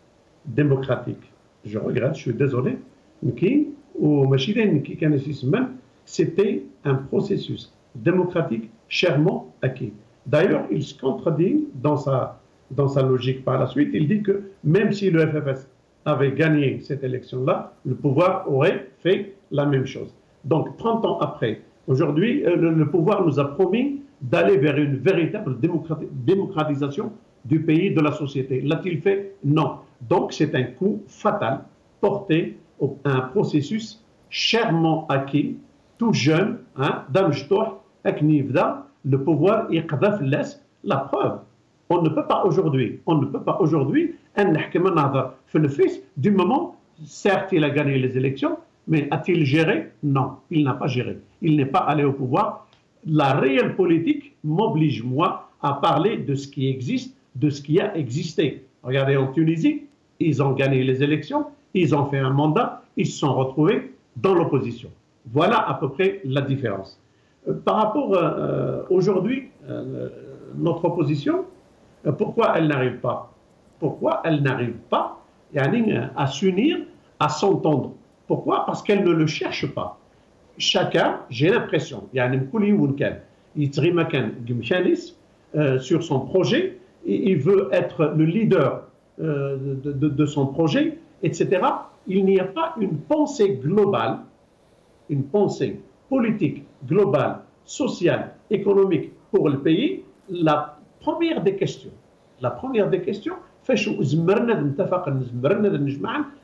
S2: démocratique. Je regrette, je suis désolé. C'était un processus démocratique chèrement acquis. D'ailleurs, il se contredit dans sa logique par la suite. Il dit que même si le FFS avait gagné cette élection-là, le pouvoir aurait fait la même chose. Donc 30 ans après, aujourd'hui, le pouvoir nous a promis d'aller vers une véritable démocratisation du pays, de la société. L'a-t-il fait? Non. Donc c'est un coup fatal porté à un processus chèrement acquis, tout jeune, le pouvoir la preuve. On ne peut pas aujourd'hui, du moment, certes il a gagné les élections, mais a-t-il géré? Non, il n'a pas géré. Il n'est pas allé au pouvoir. La réelle politique m'oblige, moi, à parler de ce qui existe, de ce qui a existé. Regardez, en Tunisie, ils ont gagné les élections, ils ont fait un mandat, ils se sont retrouvés dans l'opposition. Voilà à peu près la différence. Par rapport aujourd'hui, notre opposition, pourquoi elle n'arrive pas? Pourquoi elle n'arrive pas à s'unir, à s'entendre? Pourquoi? Parce qu'elle ne le cherche pas. Chacun, j'ai l'impression, sur son projet, il veut être le leader de son projet, etc. Il n'y a pas une pensée globale, une pensée politique, globale, sociale, économique pour le pays. La première des questions,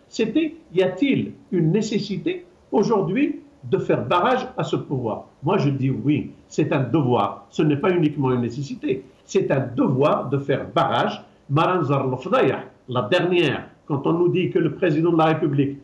S2: c'était, y a-t-il une nécessité aujourd'hui de faire barrage à ce pouvoir? Moi je dis oui, c'est un devoir, ce n'est pas uniquement une nécessité, c'est un devoir de faire barrage. La dernière, quand on nous dit que le président de la République,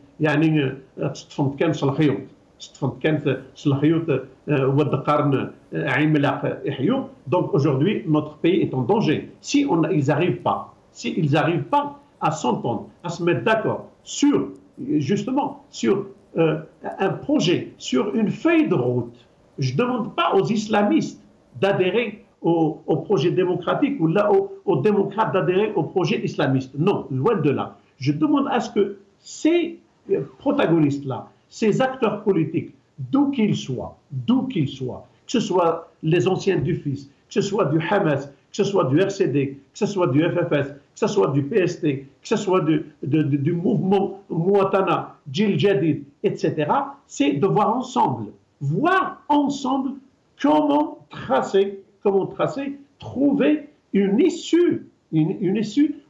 S2: donc aujourd'hui notre pays est en danger. Si ils n'arrivent pas à s'entendre, à se mettre d'accord sur, justement, sur un projet, sur une feuille de route. Je ne demande pas aux islamistes d'adhérer au projet démocratique ou là aux démocrates d'adhérer au projet islamiste. Non, loin de là. Je demande à ce que ces protagonistes-là, ces acteurs politiques, d'où qu'ils soient, que ce soit les anciens du FIS, que ce soit du Hamas, que ce soit du RCD, que ce soit du FFS, que ce soit du PST, que ce soit du mouvement Mouatana, Djil Jadid, etc., c'est de voir ensemble comment tracer, trouver une issue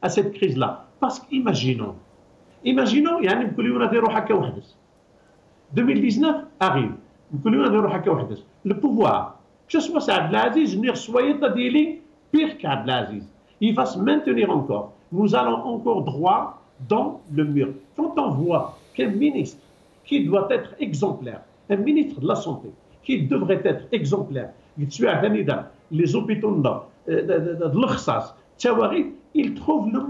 S2: à cette crise-là. Parce qu'imaginons, 2019 arrive, le pouvoir, que ce soit Saad Aziz, pire qu'Abdel Aziz, il va se maintenir encore. Nous allons encore droit dans le mur. Quand on voit qu'un ministre qui doit être exemplaire, un ministre de la Santé, qui devrait être exemplaire, les hôpitaux de l'Okhsas, il trouve le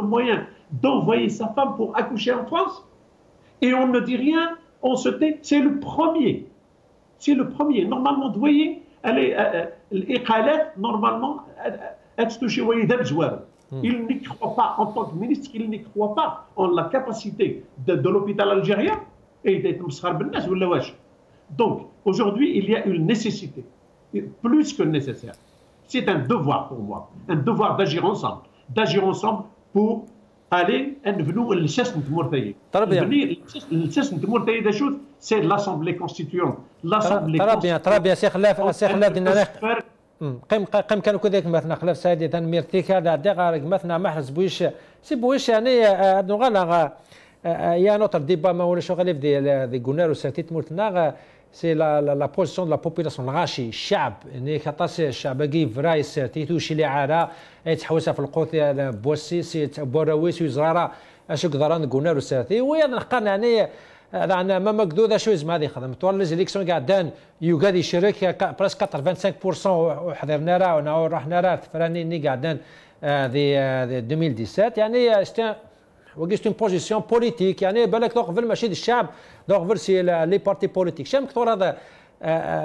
S2: moyen d'envoyer sa femme pour accoucher en France et on ne dit rien, on se tait. C'est le premier. Normalement, vous voyez, normalement, il n'y croit pas, en tant que ministre, il n'y croit pas en la capacité de l'hôpital algérien. Donc, aujourd'hui, il y a une nécessité, plus que nécessaire. C'est un devoir pour moi, un devoir d'agir ensemble pour aller c'est l'Assemblée constituante.
S1: très bien سي خلاف دينا قم كانوا كذلك مثلا خلاف سادة ميرتيكا دغارك مثلا محرز بويش يعني نغلا يا نوتر ديبا ما ولا شغل دي غونارو ساتيت مورتنا سي لا بوزيسيون دو لا بوبولاسيون الغاشي الشعب يعني كطاس الشعب كي فراي ساتيتو شي اللي عارا يتحوسها في القوت بوسي سي بوراويس وزراره اشو قدران غونارو ساتي ويا نقارن يعني رانا ما مقدوده شو زعما هذه خدمه طوال لي زيليكسيون قاعدين يوغاد يشارك بريسك 85% وحضرنا راه ورحنا راه فراني قاعدين دي 2017 يعني وقيت اون بوزيسيون بوليتيك يعني بالك تقبل ماشي الشعب تقبل سي لي بارتي بوليتيك شام كثر هذا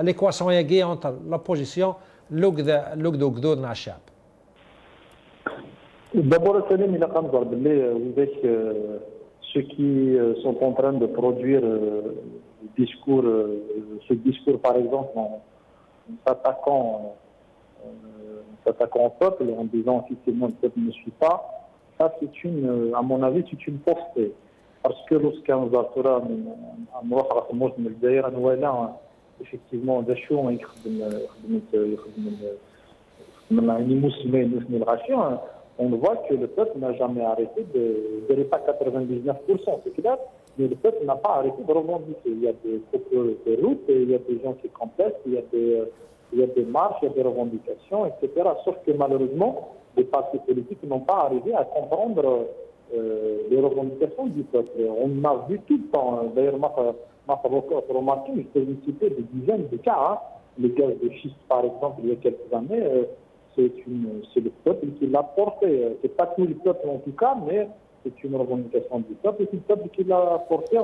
S1: ليكواسيون ياكي اونتر لا بوزيسيون لوك دو مع الشعب.
S3: D'abord, Salim, il a quand même avec ceux qui sont en train de produire ce discours, par exemple, en s'attaquant au peuple, en disant officiellement le peuple ne suit pas. Ça, à mon avis, c'est une fausseté. باسكو لو كان زارتورا نروح في الموسم الجزائر انا ولا effectivement دا شو يخدم يعني موسمين موسم الغاشي on voit que le peuple n'a jamais arrêté de, je dirais pas 99%, c'est clair, mais le peuple n'a pas arrêté de revendiquer. Il y a des coupures de routes, il y a des gens qui contestent, il y a des marches, il y a des revendications, etc. Sauf que malheureusement, les partis politiques n'ont pas arrivé à comprendre les revendications du peuple. On a vu tout le temps, d'ailleurs, m'a remarqué, je peux vous citer des dizaines de cas, hein. Les gaz de schiste par exemple, il y a quelques années, c'est le peuple qui l'a porté. C'est pas tout le peuple en tout cas, mais c'est une revendication du peuple. C'est le peuple qui l'a porté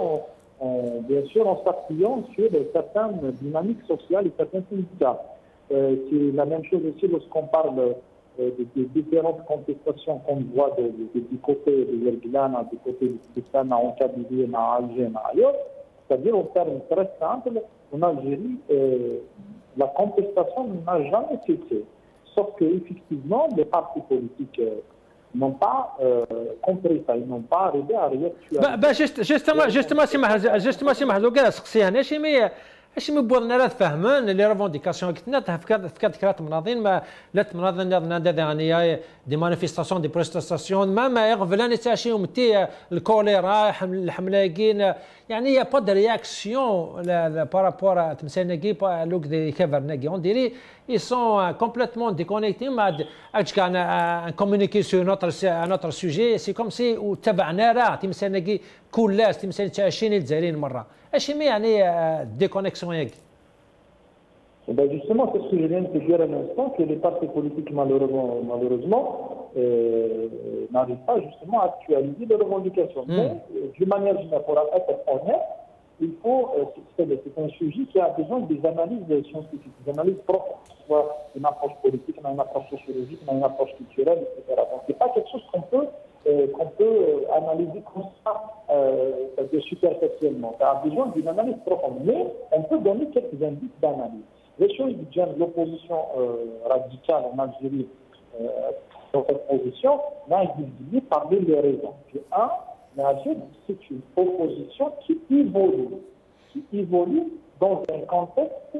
S3: bien sûr en s'appuyant sur certaines dynamiques sociales et certains syndicats. C'est la même chose aussi lorsqu'on parle des différentes contestations qu'on voit du côté de Yergilana, du côté de Sana, en Kabylie, en Alger, ailleurs. C'est-à-dire, en termes très simples, en Algérie, la contestation n'a jamais cessé. Sauf qu'effectivement, les partis politiques n'ont pas compris ça, ils n'ont pas arrivé à réactualiser.
S1: justement, سمح لو كاع سقسي انا اش مي بوضنا راه فاهمين لي ريفونديكاسيون كتنا فكرت كرات مناظين ما لا مناظن يعني دي مانيفيستاسيون دي بريستاسيون ما يغفلان تاشيهم تي الكوليرا الحملاقين يعني يا با دو رياكسيون بارابور تمساناكي لوك دي كافرناكي اون ديري ils sont complètement déconnectés ما كان ان كومونيكي سو نوتر سوجي سي كوم سي وتبعنا راه تمساناكي كلاس تمسان تاشين الجزائريين مره اش يعني ديكونيكسيون ياك
S3: Justement, c'est ce que je viens de te dire à l'instant, que les partis politiques, malheureusement n'arrivent pas justement à actualiser les revendications. Mais, d'une manière générale, pour être honnête, il faut, c'est un sujet qui a besoin des analyses scientifiques, des analyses profondes, soit une approche politique, une approche sociologique, une approche culturelle, etc. Donc, ce n'est pas quelque chose qu'on peut analyser comme ça, c'est-à-dire superficiellement. Ça a besoin d'une analyse profonde. Mais on peut donner quelques indices d'analyse. Les choses de l'opposition radicale en Algérie dans cette position n'a été parmi les raisons. Un, l'Algérie, c'est une opposition qui évolue dans un contexte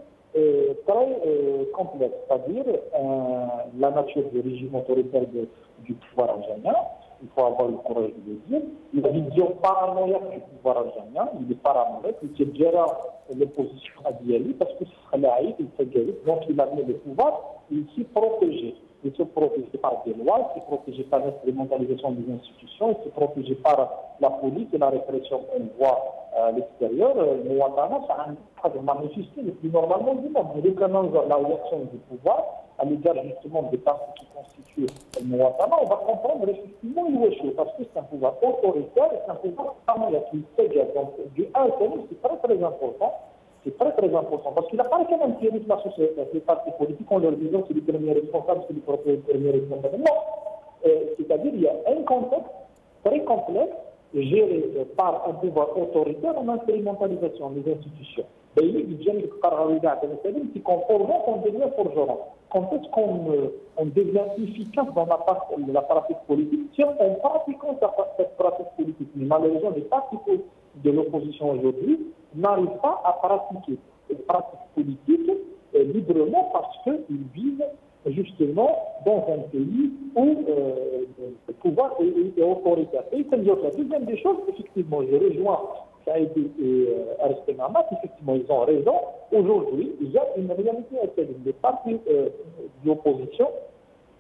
S3: très complexe, c'est-à-dire la nature du régime autoritaire du pouvoir algérien. Il faut avoir le courage de le dire. La vision paranoïaque du pouvoir algérien, il est paranoïaque, il est déjà l'opposition à Diali, parce que c'est laïque, il s'est guéri, donc il a mis le pouvoir, il s'est protégé. Il s'est protégé par des lois, il s'est protégé par l'instrumentalisation des institutions, il s'est protégé par la police et la répression qu'on voit à l'extérieur. Le Ouattara, c'est un cas de manifester le plus normalement du monde. Il reconnaît la réaction du pouvoir à l'égard justement des partis qui constituent le Ouattara. On va comprendre effectivement où est chaud, parce que c'est un pouvoir autoritaire et c'est un pouvoir paranoïaque qui s'égare. Donc, du 1 au 5, c'est très très important. C'est très très important parce qu'il n'a pas qu'un intérêt de la société. Les partis politiques ont leur vision, c'est les premiers responsables, c'est les premiers responsables. Non. C'est-à-dire qu'il y a un contexte très complexe géré par un pouvoir autoritaire en instrumentalisation des institutions. Et il y a une parallèle qui conforme qu'on devient forgeron. Quand est-ce qu'on devient efficace dans la pratique politique? Si on pratique cette pratique politique, mais malheureusement les partis de l'opposition aujourd'hui n'arrivent pas à pratiquer cette pratique politique librement parce qu'ils vivent justement dans un pays où le pouvoir est autoritaire. Et la deuxième des choses, effectivement, je rejoins Saïd et Aristide Mahamat, effectivement, ils ont raison. Aujourd'hui, il y a une réalité à laquelle les partis de l'opposition,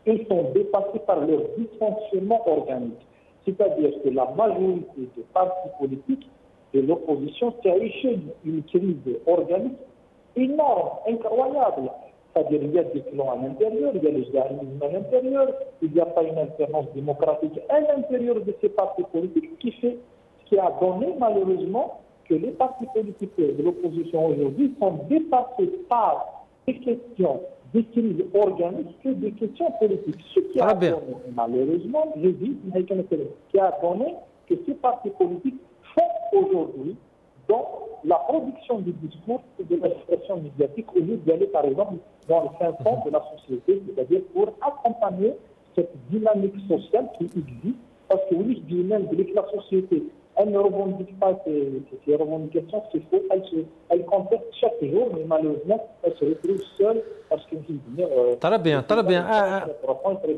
S3: ils sont dépassés par leur dysfonctionnement organique. C'est-à-dire que la majorité des partis politiques de l'opposition qui a échoué une crise organique énorme, incroyable. C'est-à-dire qu'il y a des clans à l'intérieur, il y a les jahilismes à l'intérieur, il n'y a pas une alternance démocratique à l'intérieur de ces partis politiques qui a donné malheureusement que les partis politiques de l'opposition aujourd'hui sont dépassés par des questions, des crises organiques que des questions politiques. Ce qui a donné, malheureusement, je dis, qui a donné que ces partis politiques font aujourd'hui dans la production du discours et de l'expression médiatique au lieu d'aller, par exemple, dans le fin fond de la société, c'est-à-dire pour accompagner cette dynamique sociale qui existe. Parce que oui, je dis même que la société elle ne revendique pas ces revendications, c'est faux. Elle conteste chaque jour, mais malheureusement, elle se retrouve seule parce qu'une fille
S1: très bien.
S3: très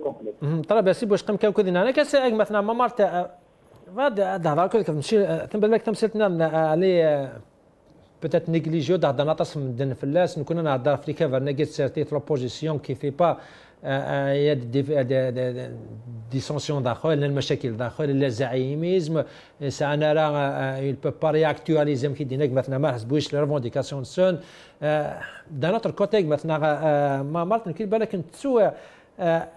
S3: complexe.
S1: très bien. Si باش قم كاو كذا انا كسا مثلا ما مرت هذا هذا كل كنمشي تنبان لك تمثيلتنا علي peut-être négligé dans notre assemblée فلاس نكون نهضر في كافر نيجي سيرتي لوبوزيسيون كي في با il y a des dissensions داخل المشاكل داخل الزعيميزم انا راه il peut pas réactualiser كي دينك مثلا ما حسبوش لي ريفونديكاسيون سون d'un autre côté مثلا ما مرت كي بالك نتسوى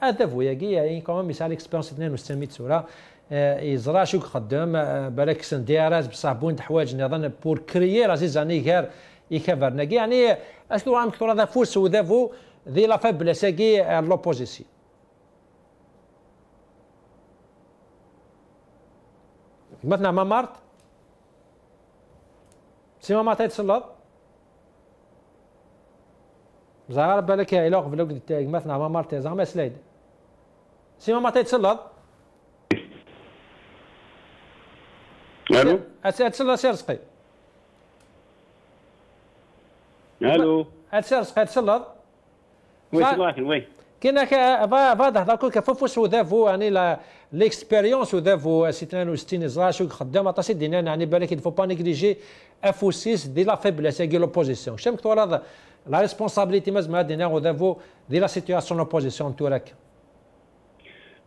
S1: هذا فوياكي يعني كمان مثال اكسبيرينس 62 سوره يزرع شو خدام بالك سنديراز بصابون حوايج نظن بور كريير عزيزاني غير يكفرناكي يعني اشلو عم كثر هذا فورس وذافو ذي لا فابل ساكي لوبوزيسيون مثلا ما مرت سي ما مرت تصلد زغار بالك الى قبل مثلا ما مرت زعما سلايد سي ما مرت تصلد
S4: الو
S1: اتسلى سيرسقي
S4: الو
S1: اتسلى
S4: وي سمعك وي
S1: كاين بعض هذا كل كفوس وذافو يعني ليكسبيريونس وذافو 62 زراشو خدام عطاسي دينا يعني بالك يفو با نيجليجي افوسيس دي لا فيبلس كي لوبوزيسيون شام كتور هذا لا ريسبونسابيلتي مازما دينا وذافو دي لا سيتوياسيون لوبوزيسيون توراك.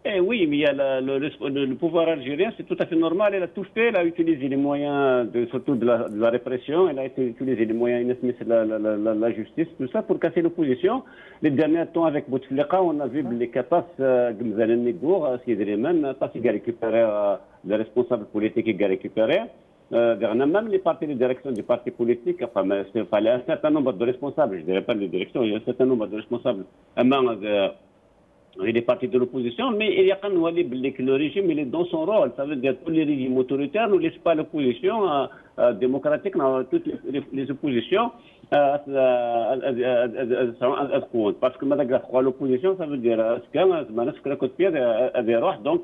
S4: Eh oui, mais il y a le pouvoir algérien, c'est tout à fait normal. Elle a tout fait, elle a utilisé les moyens, surtout de la répression, elle a utilisé les moyens, la justice, tout ça, pour casser l'opposition. Les derniers temps, avec Bouteflika, on a vu les capas, Gmzalen Negour, Sidriman, qui a récupéré les responsables politiques qui a récupéré. Même les partis de direction du parti politique, enfin, il fallait un certain nombre de responsables, je ne dirais pas les directions, il y a un certain nombre de responsables. Il est parti de l'opposition, mais il y a quand même que le régime il est dans son rôle. Ça veut dire que tous les régimes autoritaires ne laissent pas l'opposition démocratique, toutes les oppositions parce que l'opposition, ça veut dire donc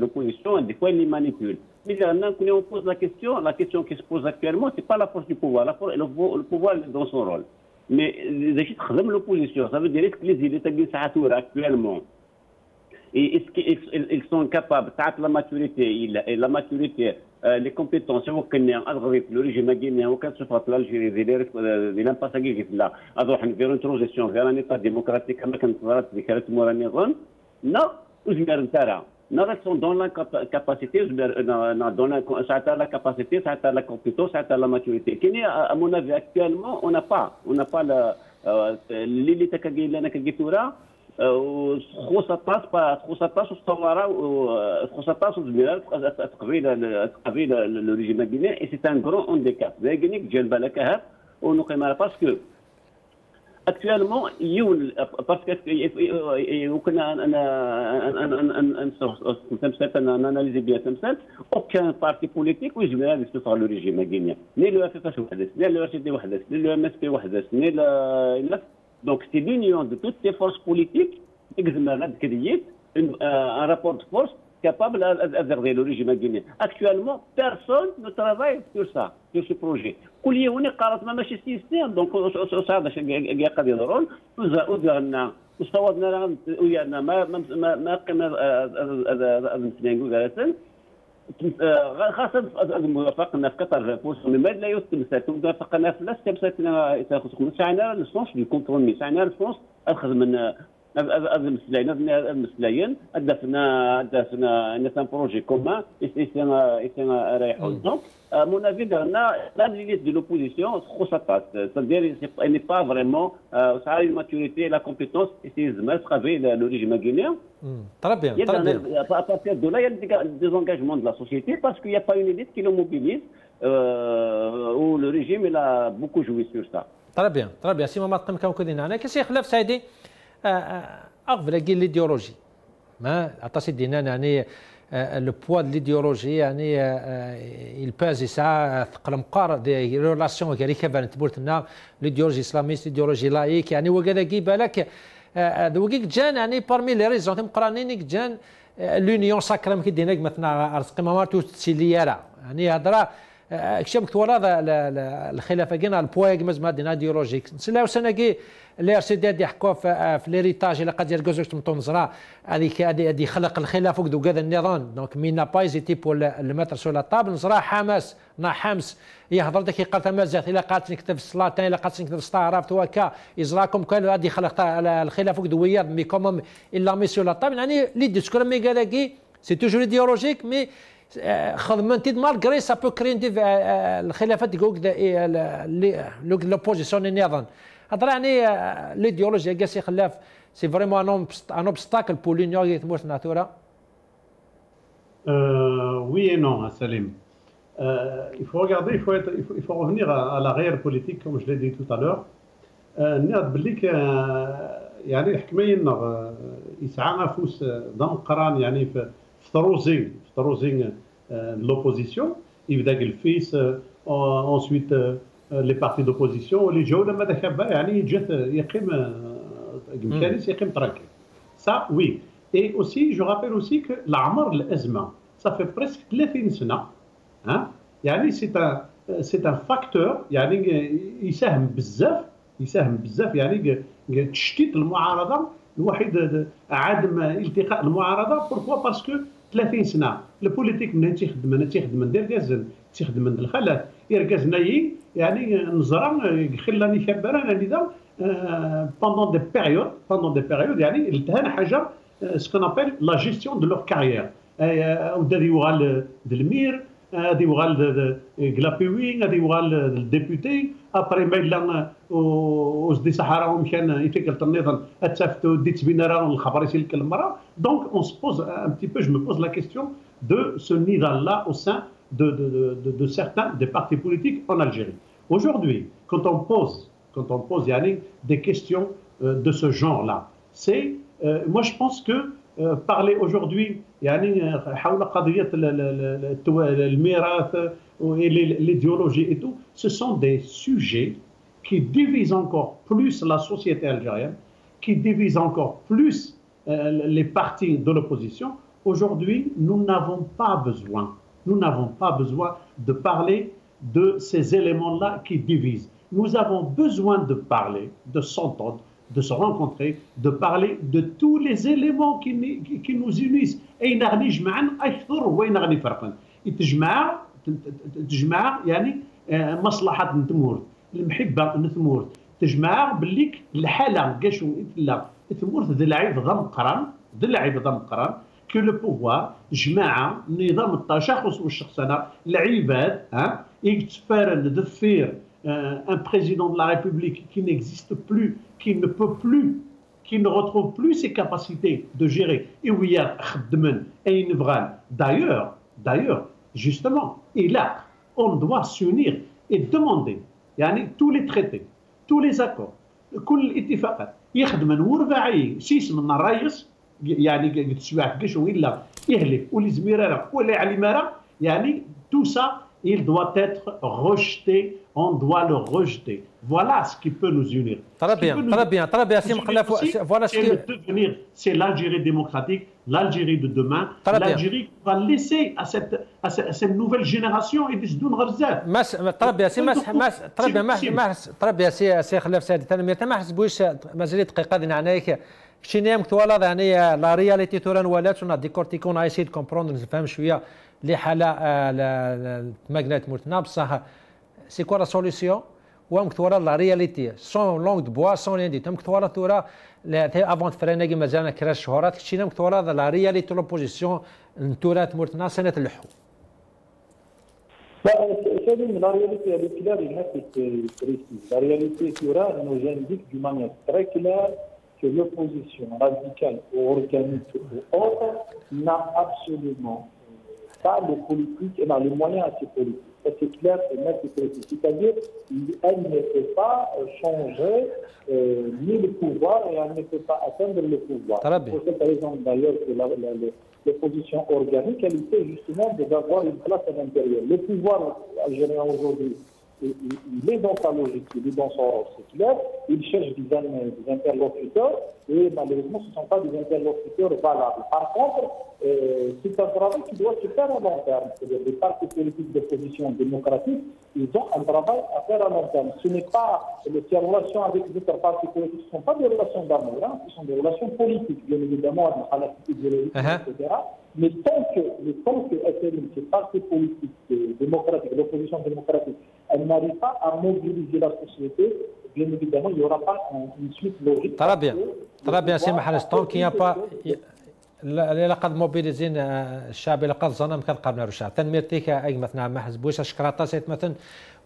S4: l'opposition, des fois, il les manipule. Mais quand on pose la question qui se pose actuellement, ce n'est pas la force du pouvoir. Le pouvoir est dans son rôle. Mais l'opposition, ça veut dire que les élites actuellement, est-ce qu'ils sont capables, la maturité, les compétences, le régime guinéen, l'Algérie, l'impasse là, vers une transition, vers un État démocratique, non, nous sommes dans la capacité, dans la capacité, la compétence, la maturité. À mon avis, actuellement, on n'a pas l'élite qui le régime guinéen et c'est un grand handicap. Parce que actuellement, parce que analyser bien aucun parti politique ou je vais le régime guinéen. Ni le FFH, ni le RCD, ni le MSP, ni le. Donc c'est l'union de toutes les forces politiques un rapport de force capable d'adhérer le régime guinéen. Actuellement, personne ne travaille sur ça, sur ce projet. كل يوم قررت ما ماشي سيستم دونك صعب باش قاعد يضرون وزرنا وصوتنا ويانا ما قيمه المسلمين قالت خاصه موافقنا في قطر لماذا لا يتمثل موافقنا في لا استمسكنا تاخذ ساعنا السونس دو كونترول ساعنا السونس اخذ من المسلايين هدفنا ان بروجي كومان ايسنا رايحون دونك mon avis, la limite de l'opposition, c'est-à-dire qu'elle n'est pas vraiment, ça a une maturité, la compétence, et c'est le régime guinéen.
S1: Très bien, très bien.
S4: À partir de là, il y a des engagements de la société parce qu'il n'y a pas une élite qui le mobilise, où le régime il a beaucoup joué sur ça.
S1: Très bien, très bien. Si on m'a dit que vous qu'est-ce que vous avez dit أغفل l'idéologie. ما أعطي دينا يعني le poids de l'idéologie يعني il pèse يسعى ثقل مقار des relations كي كيفاش تبورت لنا l'idéologie islamiste l'idéologie laïque يعني وكذا كي بالك دوكيك جان يعني parmi les raisons تمقرانين جان l'union sacrée qui dit مثلا رزق ما تسيليارا يعني هضره كشم كثورة الخلافة كنا البويغ مزما دينا ايديولوجيك نسلاو سنة اللي ارسيدات يحكوا في ليريتاج اللي قد يرجوزوك تمطون هذه خلق الخلاف وكذا وكذا النظام دونك مينا بايزي بو المتر سولا طابل نزرع حماس حمس يهضر داك قالت مازال الا قالت نكتب الصلاه الا قالت نكتب الصلاه عرفت وكا يزراكم كان هذه خلق الخلاف وكذا وياد مي كومون الا مي سولا طابل يعني لي ديسكور مي كذاكي سي توجور ايديولوجيك مي خدمتي مالغري سا بو كري الخلافات تقول لوبوزيسيون النظام هضر يعني ليديولوجيا كاع خلاف سي فريمون ان اوبستاكل بور لونيون اللي تموت ناتورا
S2: Oui et non, Salim. Il faut regarder, il faut revenir à la réelle politique, comme je l'ai dit tout à l'heure. نعرف باللي يعني الحكمين يسعى نفوس ضم قران يعني في تروزين l'opposition يبدا الفيس ensuite les partis d'opposition واللي جاو لما ذاك يعني جات يقيم كارثه يقيم تركي ça oui et aussi je rappelle aussi que العمر الازمه ça fait presque 30 سنه ها يعني c'est un facteur يعني يساهم بزاف يعني تشتيت المعارضه الواحد عدم التقاء المعارضه بوركوا باسكو 30 سنه البوليتيك من تيخدم ندير كازن تيخدم من الخلات يركز نايي يعني نزرع خلاني كبر انا لذا pendant des périodes يعني التهان حاجه سكون ابل لا جيستيون دو لور كارير ودا يوغال دلمير هذه يوغال كلابيوين هذه يوغال الديبوتي ابري ميلان وزدي صحراء ومشان يتكلت النظام اتسافتو ديت بينا راه الخبر يسلك المراه دونك اون سبوز ان بتي بو جو مو بوز لا كيستيون دو سو نيفال لا او سان de certains des partis politiques en Algérie. Aujourd'hui, quand on pose يعني des questions de ce genre-là, c'est moi je pense que parler aujourd'hui يعني حول قضية الميراث et l'idéologie et tout, ce sont des sujets qui divisent encore plus la société algérienne, qui divisent encore plus les partis de l'opposition. Aujourd'hui, nous n'avons pas besoin de parler de ces éléments-là qui divisent. Nous avons besoin de parler, de s'entendre, de se rencontrer, de parler de tous les éléments qui nous unissent. أي نغني جمعا أكثر وين نغني فرقا. تجمع يعني مصلحة نتمور المحبة نتمور تجمع بالليك الحالة كاشو لا تمور ذي العيب ضم قران que le pouvoir جماعة نظام التشخص والشخصنة العباد يتفارن دفير un président de la République qui n'existe plus, qui ne peut plus, qui ne retrouve plus ses capacités de gérer. Et oui, d'ailleurs, justement, et là, on doit s'unir et demander tous les traités, tous les accords, كل الاتفاقات يخدمن ورباعي سيس من الرئيس يعني تسواح كاش ولا يهلك ولا زميراره ولا علماره يعني tout ça il doit être rejeté, on doit le rejeter. Voilà ce qui peut nous unir.
S1: Très bien. Voilà ce
S2: qui c'est l'Algérie démocratique, l'Algérie de demain, l'Algérie qui va laisser à cette nouvelle génération et des دون غرزات.
S1: طرب يا سي خلاف سادي انا ما حسبوش مازال دقيقه دينا شنو مكتوالة يعني لا رياليتي توران ولات ديكورتيكون ايسي كومبروندر نفهم شويه اللي حاله ماغنات مورتنا بصح سي كوا لا سوليسيون ومكتوالة لا رياليتي سون لونغ دو بوا سون لين دي مكتوالة تورا افون فريناكي مازال كراش شهورات شنو مكتوالة لا رياليتي لوبوزيسيون نتورات مورتنا سنه اللحو
S3: La réalité, elle est claire, il est précis. La réalité, nous indique d'une manière très claire que l'opposition radicale ou organique ou autre n'a absolument pas de politique et n'a les moyens à ses politiques. Ça, c'est clair et net et précis. C'est-à-dire qu'elle ne peut pas changer ni le pouvoir et elle ne peut pas atteindre le pouvoir. Pour cette raison, d'ailleurs, que l'opposition organique, elle essaie justement d'avoir une place à l'intérieur. Le pouvoir algérien aujourd'hui, il est dans sa logique, il est dans son rôle, c'est clair. Il cherche des interlocuteurs et malheureusement, ce ne sont pas des interlocuteurs valables. Par contre, c'est un travail qui doit se faire à long terme. C'est-à-dire les partis politiques d'opposition démocratique, ils ont un travail à faire à long terme. Ce n'est pas ces relations avec d'autres partis politiques, ce ne sont pas des relations d'amour, hein, ce sont des relations politiques, bien évidemment, à la idéologique, etc. Mais tant que ces partis politiques démocratiques, l'opposition démocratique, elle n'arrive pas à mobiliser la société, bien évidemment, il n'y aura pas une suite logique.
S1: Très bien, c'est Mahal, qu'il n'y a pas. اللي قد موبيليزين الشعب اللي قد ظنم كان قبل الشعب تنمير تيكا اي مثلا ما حسبوش اشكراطا سيت مثلا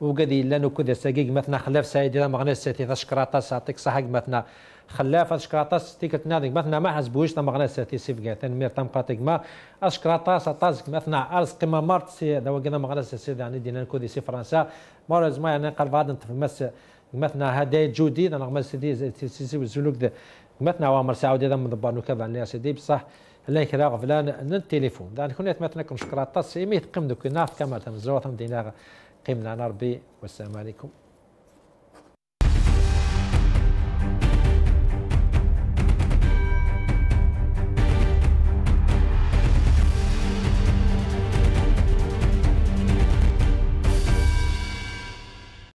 S1: وقدي لانه كذا ساقيق مثلا خلاف سايد الى مغناس سيتي اشكراطا يعطيك صحه مثلا خلاف اشكراطا تيكا تنادق مثلا ما حسبوش مغناس سيتي سيفكا تنمير تمقاتيك ما اشكراطا سطازك مثلا ارز قيمه مارت سي دوا قلنا مغناس سيدي يعني دينا كودي سي فرنسا مورز ما يعني قال بعد انت في مس مثلا هدايا جودي انا غمس سيدي سي زولوك مثلا وامر سعودي هذا من ضبانو كذا اللي سيدي بصح لا كراغ فلان التليفون دان كونيت مثلا كم شكرا تصي ميت قيم دوك ناف كما تم زوثم دينا قيمنا نربي والسلام عليكم.